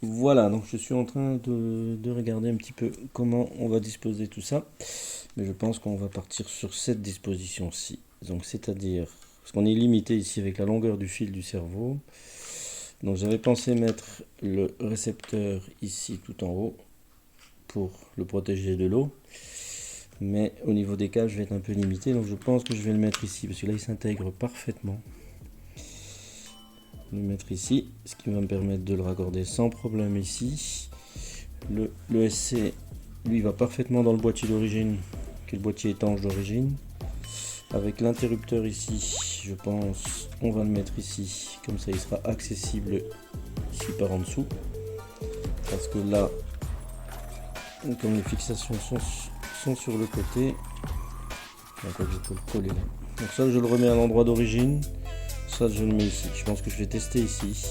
Voilà, donc je suis en train de regarder un petit peu comment on va disposer tout ça. Mais je pense qu'on va partir sur cette disposition-ci. Donc c'est-à-dire, parce qu'on est limité ici avec la longueur du fil du cerveau. Donc j'avais pensé mettre le récepteur ici tout en haut pour le protéger de l'eau. Mais au niveau des câbles, je vais être un peu limité. Donc je pense que je vais le mettre ici, parce que là il s'intègre parfaitement. Le mettre ici, ce qui va me permettre de le raccorder sans problème ici. Le SC, lui, va parfaitement dans le boîtier d'origine, qui est le boîtier étanche d'origine. Avec l'interrupteur ici, je pense, on va le mettre ici, comme ça il sera accessible ici par en dessous. Parce que là, comme les fixations sont sur le côté, donc je peux le coller là. Donc ça, je le remets à l'endroit d'origine. Ça, je le mets ici. Je pense que je vais tester ici.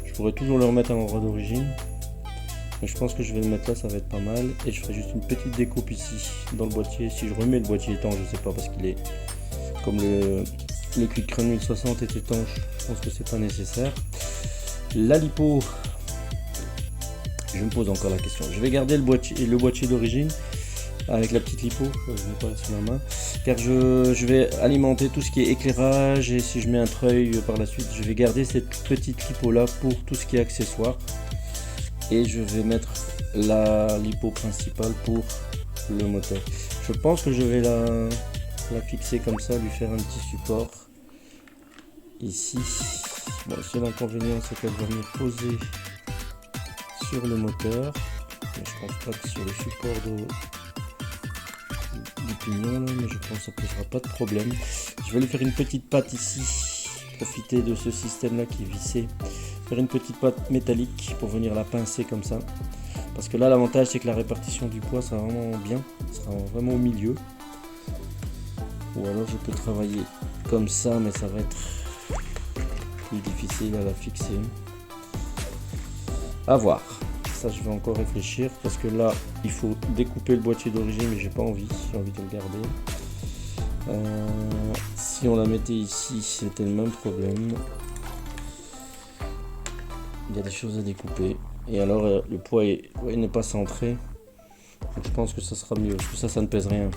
Je pourrais toujours le remettre à l'endroit d'origine. Mais je pense que je vais le mettre là, ça va être pas mal. Et je ferai juste une petite découpe ici, dans le boîtier. Si je remets le boîtier étanche, je sais pas, parce qu'il est... Comme le Quick Run 1060 est étanche, je pense que c'est pas nécessaire. La lipo, je me pose encore la question. Je vais garder le boîtier d'origine avec la petite lipo, je n'ai pas sous la main, car je vais alimenter tout ce qui est éclairage, et si je mets un treuil par la suite, je vais garder cette petite lipo là pour tout ce qui est accessoire, et je vais mettre la lipo principale pour le moteur. Je pense que je vais la fixer comme ça, lui faire un petit support ici. Bon, le seul inconvénient, c'est qu'elle va venir poser sur le moteur, mais je pense pas que sur le support du pignon là, mais je pense que ça posera pas de problème. Je vais lui faire une petite patte ici, profiter de ce système là qui est vissé, faire une petite patte métallique pour venir la pincer comme ça, parce que là l'avantage c'est que la répartition du poids sera vraiment bien, sera vraiment au milieu, ou alors je peux travailler comme ça, mais ça va être plus difficile à la fixer, à voir. Ça, je vais encore réfléchir, parce que là il faut découper le boîtier d'origine, mais j'ai pas envie, j'ai envie de le garder. Si on la mettait ici, c'était le même problème. Il y a des choses à découper, et alors le poids n'est pas centré, donc je pense que ça sera mieux, parce que ça ne pèse rien,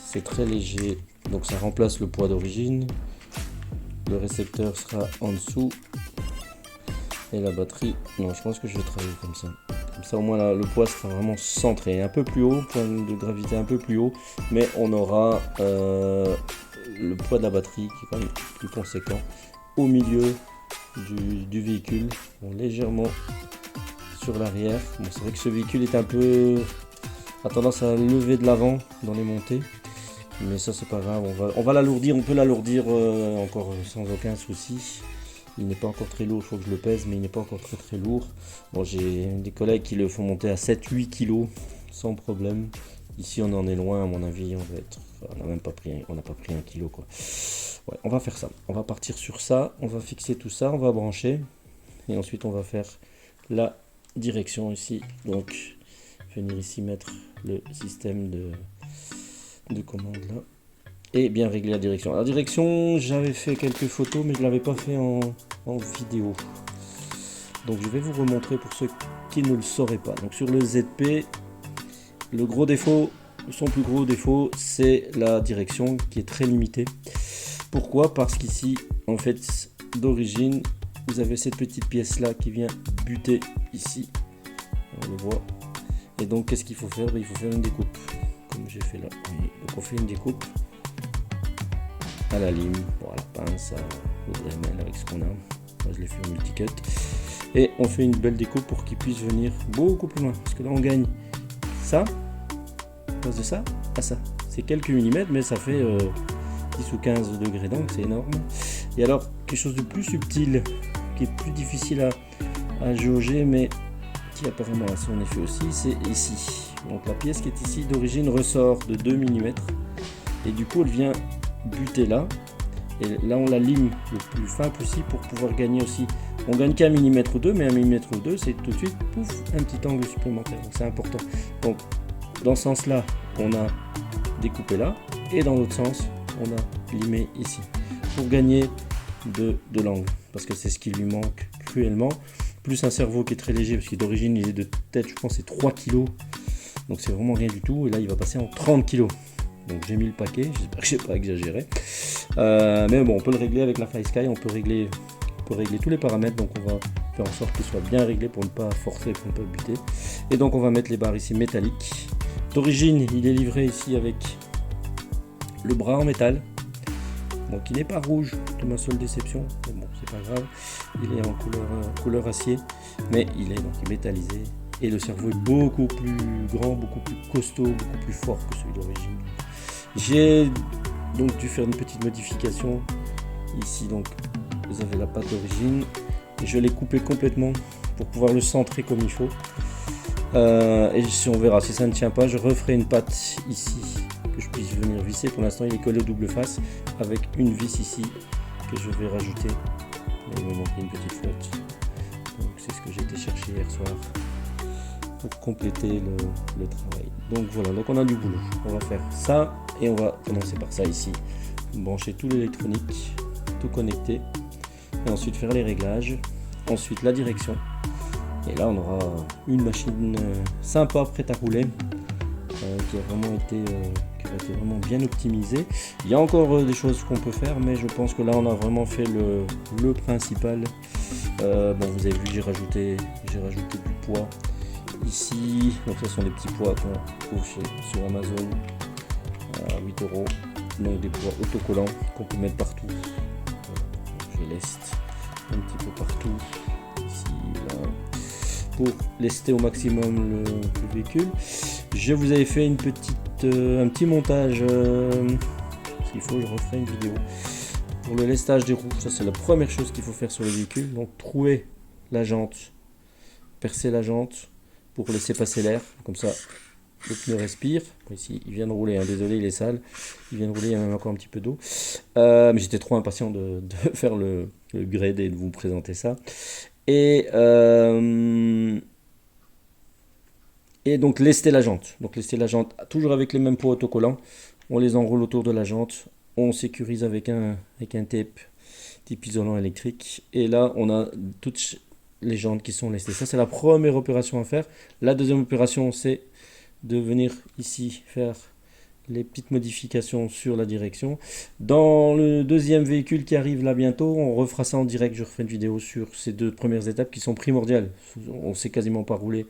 c'est très léger, donc ça remplace le poids d'origine. Le récepteur sera en dessous, et la batterie, non, je pense que je vais travailler comme ça. Comme ça, au moins, là, le poids sera vraiment centré. Un peu plus haut, point de gravité un peu plus haut, mais on aura le poids de la batterie qui est quand même plus conséquent au milieu du véhicule, bon, légèrement sur l'arrière. Bon, c'est vrai que ce véhicule est un peu a tendance à lever de l'avant dans les montées, mais ça c'est pas grave, on va l'alourdir, on peut l'alourdir encore sans aucun souci. Il n'est pas encore très lourd, il faut que je le pèse, mais il n'est pas encore très lourd. Bon, j'ai des collègues qui le font monter à 7-8 kg sans problème. Ici on en est loin, à mon avis, on n'a même pas pris, on n'a pas pris 1 kg quoi. Ouais, on va faire ça, on va partir sur ça, on va fixer tout ça, on va brancher, et ensuite on va faire la direction ici. Donc venir ici mettre le système de commande là, et bien régler la direction. La direction, j'avais fait quelques photos, mais je ne l'avais pas fait en vidéo. Donc je vais vous remontrer pour ceux qui ne le sauraient pas. Donc sur le ZP, le gros défaut, son plus gros défaut, c'est la direction qui est très limitée. Pourquoi? Parce qu'ici, en fait, d'origine, vous avez cette petite pièce là qui vient buter ici. On le voit. Et donc qu'est-ce qu'il faut faire? Il faut faire une découpe, comme j'ai fait là. Donc on fait une découpe à la lime, bon, à la pince, au Dremel, avec ce qu'on a. Moi je l'ai fait au multicut, et on fait une belle découpe pour qu'il puisse venir beaucoup plus loin, parce que là on gagne ça, on passe de ça à ça, c'est quelques millimètres, mais ça fait 10 ou 15 degrés d'angle, c'est énorme. Et alors quelque chose de plus subtil, qui est plus difficile à jauger, mais qui apparemment a son effet aussi, c'est ici. Donc la pièce qui est ici d'origine ressort de 2 mm, et du coup elle vient buter là, et là on la lime le plus fin possible pour pouvoir gagner aussi. On gagne qu'un millimètre ou deux, mais un millimètre ou deux, c'est tout de suite pouf, un petit angle supplémentaire, donc c'est important. Donc dans ce sens là on a découpé là, et dans l'autre sens on a limé ici pour gagner de l'angle, parce que c'est ce qui lui manque cruellement. plus un cerveau qui est très léger, parce que d'origine il est de tête, je pense c'est 3 kg, donc c'est vraiment rien du tout, et là il va passer en 30 kg. Donc j'ai mis le paquet, j'espère que je n'ai pas exagéré. Mais bon, on peut le régler avec la FlySky, on peut régler tous les paramètres, donc on va faire en sorte qu'il soit bien réglé pour ne pas forcer, pour ne pas buter. Et donc on va mettre les barres ici métalliques. D'origine, il est livré ici avec le bras en métal. Donc il n'est pas rouge, de ma seule déception, mais bon c'est pas grave, il est en couleur acier, mais il est donc métallisé, et le cerveau est beaucoup plus grand, beaucoup plus costaud, beaucoup plus fort que celui d'origine. J'ai donc dû faire une petite modification, ici donc vous avez la patte d'origine, et je l'ai coupé complètement pour pouvoir le centrer comme il faut, et si on verra, si ça ne tient pas, je referai une patte ici, que je puisse venir visser. Pour l'instant il est collé au double face avec une vis ici que je vais rajouter, il me manquait une petite flotte, donc c'est ce que j'ai été chercher hier soir pour compléter le travail. Donc voilà, donc on a du boulot, on va faire ça et on va commencer par ça ici, brancher tout l'électronique, tout connecter, et ensuite faire les réglages, ensuite la direction, et là on aura une machine sympa prête à rouler, qui a vraiment été vraiment bien optimisé. Il y a encore des choses qu'on peut faire, mais je pense que là on a vraiment fait le principal. Bon, vous avez vu, j'ai rajouté du poids ici, donc ce sont des petits poids qu'on trouve sur Amazon à 8 €, donc des poids autocollants qu'on peut mettre partout. Je leste un petit peu partout ici, là, pour lester au maximum le véhicule. Je vous avais fait un petit montage, s'il faut je referai une vidéo pour le lestage des roues. Ça c'est la première chose qu'il faut faire sur le véhicule, donc trouer la jante, percer la jante pour laisser passer l'air, comme ça le pneu respire. Ici il vient de rouler, hein, désolé il est sale, il vient de rouler, il y a même encore un petit peu d'eau, mais j'étais trop impatient de faire le upgrade et de vous présenter ça. Et donc lester la jante. Donc lester la jante toujours avec les mêmes poids autocollants. On les enroule autour de la jante. On sécurise avec un tape type isolant électrique. Et là on a toutes les jantes qui sont lestées. Ça c'est la première opération à faire. La deuxième opération c'est de venir ici faire les petites modifications sur la direction. Dans le deuxième véhicule qui arrive là bientôt, on refera ça en direct. Je referai une vidéo sur ces deux premières étapes qui sont primordiales. On ne sait quasiment pas rouler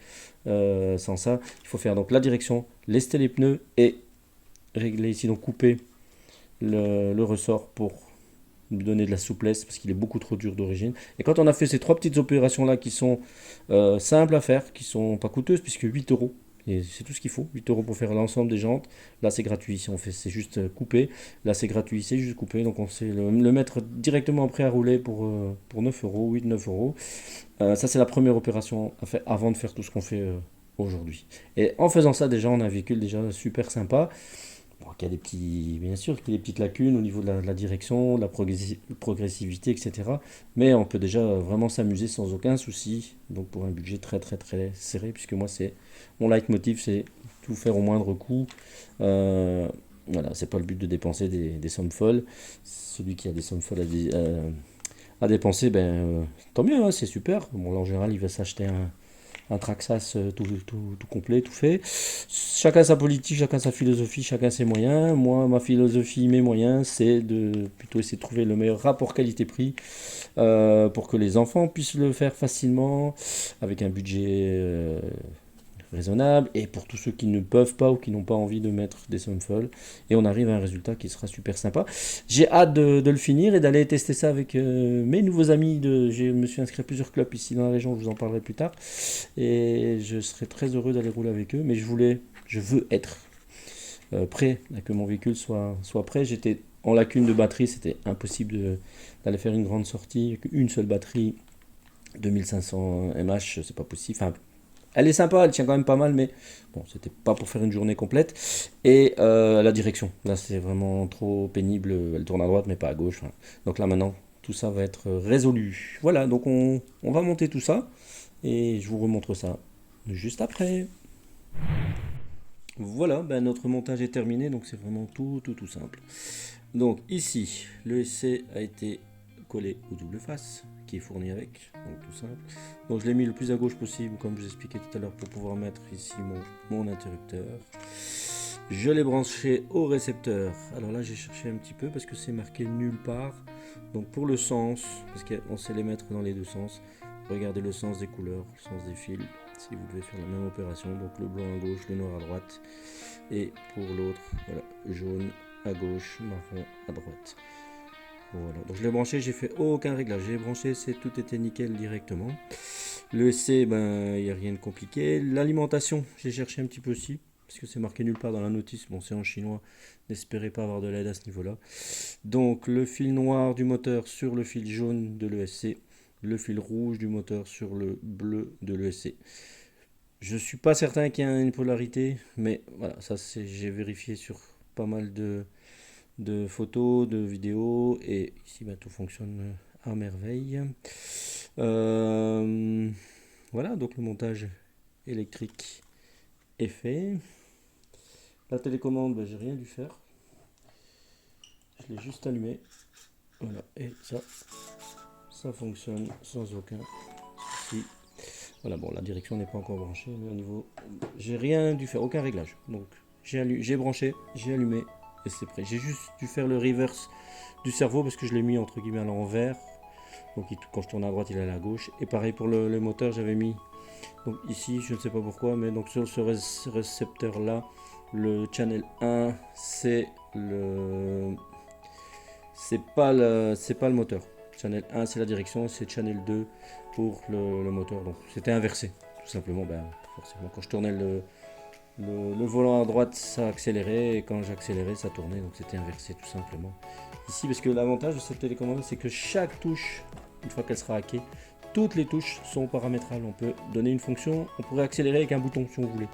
sans ça. Il faut faire donc la direction, lester les pneus et régler ici, donc couper le ressort pour lui donner de la souplesse parce qu'il est beaucoup trop dur d'origine. Et quand on a fait ces trois petites opérations là qui sont simples à faire, qui sont pas coûteuses puisque 8 €. Et c'est tout ce qu'il faut, 8 € pour faire l'ensemble des jantes. Là c'est gratuit, si on fait c'est juste couper. Là c'est gratuit, c'est juste couper. Donc on sait le mettre directement prêt à rouler pour 9 €, 8-9 €. Ça c'est la première opération à faire avant de faire tout ce qu'on fait aujourd'hui. Et en faisant ça déjà on a un véhicule déjà super sympa. Bon, il y a des petits, bien sûr, qu'il y a des petites lacunes au niveau de la direction, de la progressivité, etc. Mais on peut déjà vraiment s'amuser sans aucun souci. Donc pour un budget très très très serré, puisque moi c'est mon leitmotiv, c'est tout faire au moindre coût. Voilà, c'est pas le but de dépenser des sommes folles. Celui qui a des sommes folles à dépenser, tant mieux, hein, c'est super. Bon, là en général, il va s'acheter un Traxxas tout complet, tout fait. Chacun sa politique, chacun sa philosophie, chacun ses moyens. Moi, ma philosophie, mes moyens, c'est de plutôt essayer de trouver le meilleur rapport qualité-prix pour que les enfants puissent le faire facilement, avec un budget raisonnable, et pour tous ceux qui ne peuvent pas ou qui n'ont pas envie de mettre des sommes folles, et on arrive à un résultat qui sera super sympa. J'ai hâte de le finir et d'aller tester ça avec mes nouveaux amis. Je me suis inscrit à plusieurs clubs ici dans la région, je vous en parlerai plus tard, et je serai très heureux d'aller rouler avec eux, mais je veux être prêt, que mon véhicule soit prêt. J'étais en lacune de batterie, c'était impossible d'aller faire une grande sortie, une seule batterie 2500 mAh, c'est pas possible. Enfin, elle est sympa, elle tient quand même pas mal, mais bon, c'était pas pour faire une journée complète. Et la direction, là c'est vraiment trop pénible, elle tourne à droite mais pas à gauche. Enfin. Donc là maintenant, tout ça va être résolu. Voilà, donc on va monter tout ça, et je vous remontre ça juste après. Voilà, notre montage est terminé, donc c'est vraiment tout simple. Donc ici, le SC a été collé au double face. qui est fourni avec, donc tout simple. Donc je l'ai mis le plus à gauche possible, comme je vous expliquais tout à l'heure, pour pouvoir mettre ici mon interrupteur. Je l'ai branché au récepteur. Alors là j'ai cherché un petit peu parce que c'est marqué nulle part. Donc pour le sens, parce qu'on sait les mettre dans les deux sens, regardez le sens des couleurs, le sens des fils, si vous devez faire la même opération. Donc le blanc à gauche, le noir à droite. Et pour l'autre, voilà, jaune à gauche, marron à droite. Voilà, donc je l'ai branché, j'ai fait aucun réglage. J'ai branché, tout était nickel directement. Le SC, ben il n'y a rien de compliqué. L'alimentation, j'ai cherché un petit peu aussi, parce que c'est marqué nulle part dans la notice. Bon, c'est en chinois, n'espérez pas avoir de l'aide à ce niveau-là. Donc le fil noir du moteur sur le fil jaune de l'ESC, le fil rouge du moteur sur le bleu de l'ESC. Je suis pas certain qu'il y ait une polarité, mais voilà, ça j'ai vérifié sur pas mal de photos, de vidéos, et ici ben, tout fonctionne à merveille. Voilà, donc le montage électrique est fait. La télécommande, ben, j'ai rien dû faire. Je l'ai juste allumé. Voilà, et ça fonctionne sans aucun souci. Voilà, bon, la direction n'est pas encore branchée, mais au niveau, j'ai rien dû faire, aucun réglage. Donc, j'ai branché, j'ai allumé, et c'est prêt. J'ai juste dû faire le reverse du cerveau parce que je l'ai mis entre guillemets à l'envers. Donc, quand je tourne à droite, il est à la gauche. Et pareil pour le moteur, j'avais mis, donc ici, je ne sais pas pourquoi, mais donc sur ce récepteur là, le channel 1, c'est pas le moteur. Channel 1 c'est la direction, c'est channel 2 pour le moteur. Donc c'était inversé, tout simplement. Ben, forcément, quand je tournais le volant à droite, ça accélérait, et quand j'accélérais, ça tournait. Donc c'était inversé, tout simplement. Ici, parce que l'avantage de cette télécommande, c'est que chaque touche, une fois qu'elle sera hackée, toutes les touches sont paramétrables. On peut donner une fonction, on pourrait accélérer avec un bouton si on voulait.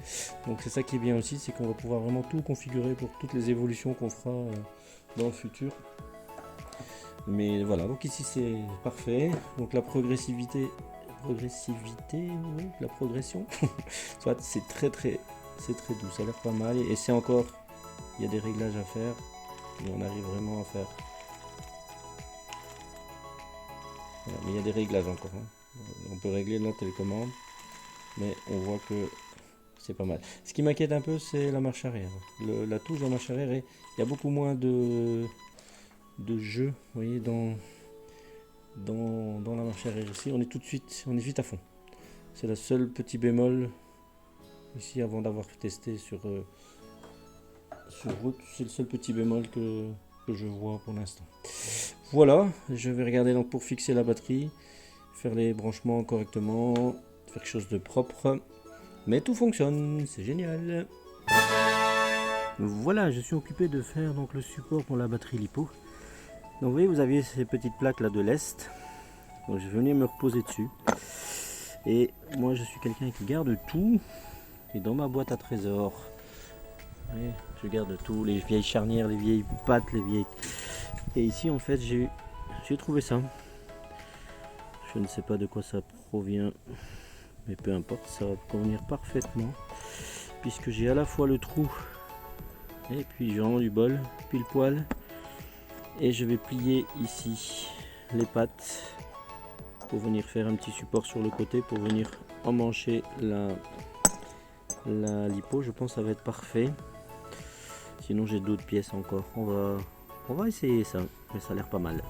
Donc c'est ça qui est bien aussi, c'est qu'on va pouvoir vraiment tout configurer pour toutes les évolutions qu'on fera dans le futur. Mais voilà, donc ici c'est parfait. Donc la progressivité, oui, la progression, soit c'est très doux, ça a l'air pas mal. Et c'est encore, il y a des réglages à faire, et on arrive vraiment à faire. Voilà, mais il y a des réglages encore. Hein. On peut régler la télécommande, mais on voit que c'est pas mal. Ce qui m'inquiète un peu, c'est la marche arrière. La touche de la marche arrière, il y a beaucoup moins de jeu, vous voyez, dans la marche arrière ici, on est vite à fond. C'est la seule petit bémol ici avant d'avoir testé sur route, c'est le seul petit bémol que je vois pour l'instant. Voilà, je vais regarder donc pour fixer la batterie, faire les branchements correctement, faire quelque chose de propre, mais tout fonctionne, c'est génial. Voilà, je suis occupé de faire donc le support pour la batterie LiPo. Donc vous voyez, vous aviez ces petites plaques là de l'Est. Donc je vais venir me reposer dessus. Et moi je suis quelqu'un qui garde tout. Et dans ma boîte à trésors, vous voyez, je garde tout, les vieilles charnières, les vieilles pattes, les vieilles... Et ici en fait j'ai trouvé ça. Je ne sais pas de quoi ça provient. Mais peu importe, ça va convenir parfaitement. Puisque j'ai à la fois le trou et puis j'ai vraiment du bol, pile poil. Et je vais plier ici les pattes pour venir faire un petit support sur le côté pour venir emmancher la LiPo. Je pense que ça va être parfait. Sinon j'ai d'autres pièces encore. On va essayer ça, mais ça a l'air pas mal.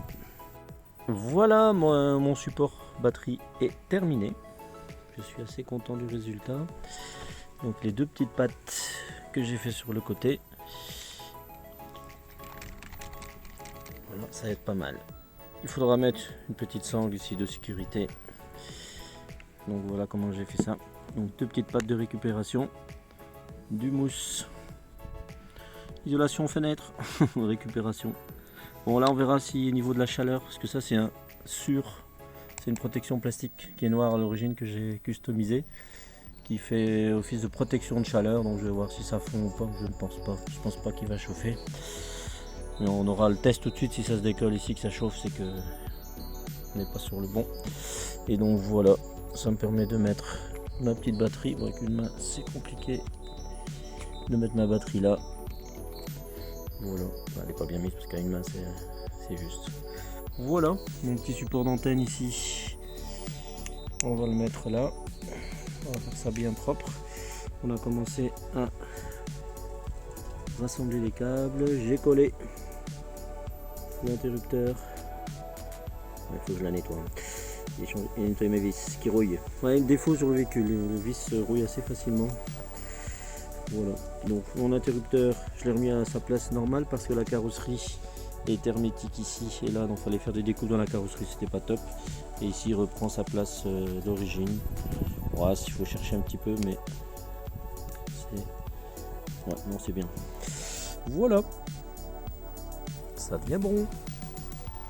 Voilà, mon support batterie est terminé. Je suis assez content du résultat. Donc les deux petites pattes que j'ai fait sur le côté. Voilà, ça va être pas mal. Il faudra mettre une petite sangle ici de sécurité. Donc voilà comment j'ai fait ça. Donc deux petites pattes de récupération, du mousse, isolation fenêtre, récupération. Bon là on verra si au niveau de la chaleur, parce que ça c'est une protection plastique qui est noire à l'origine que j'ai customisé, qui fait office de protection de chaleur. Donc je vais voir si ça fond ou pas. Je ne pense pas. Je pense pas qu'il va chauffer. Mais on aura le test tout de suite. Si ça se décolle ici, que ça chauffe, c'est que on n'est pas sur le bon. Et donc voilà, ça me permet de mettre ma petite batterie. Bon, avec une main c'est compliqué de mettre ma batterie là. Voilà, elle n'est pas bien mise parce qu'à une main c'est juste. Voilà, mon petit support d'antenne ici. On va le mettre là. On va faire ça bien propre. On a commencé à rassembler les câbles. J'ai collé l'interrupteur. Il faut que je la nettoie. Et nettoyer mes vis qui rouillent. Ouais, le défaut sur le véhicule, les vis rouillent assez facilement. Voilà, donc mon interrupteur, je l'ai remis à sa place normale parce que la carrosserie est hermétique ici et là, donc il fallait faire des découpes dans la carrosserie, c'était pas top. Et ici, il reprend sa place d'origine. Ouais, il faut chercher un petit peu, mais c'est... Ouais, non, c'est bien. Voilà, ça devient bon.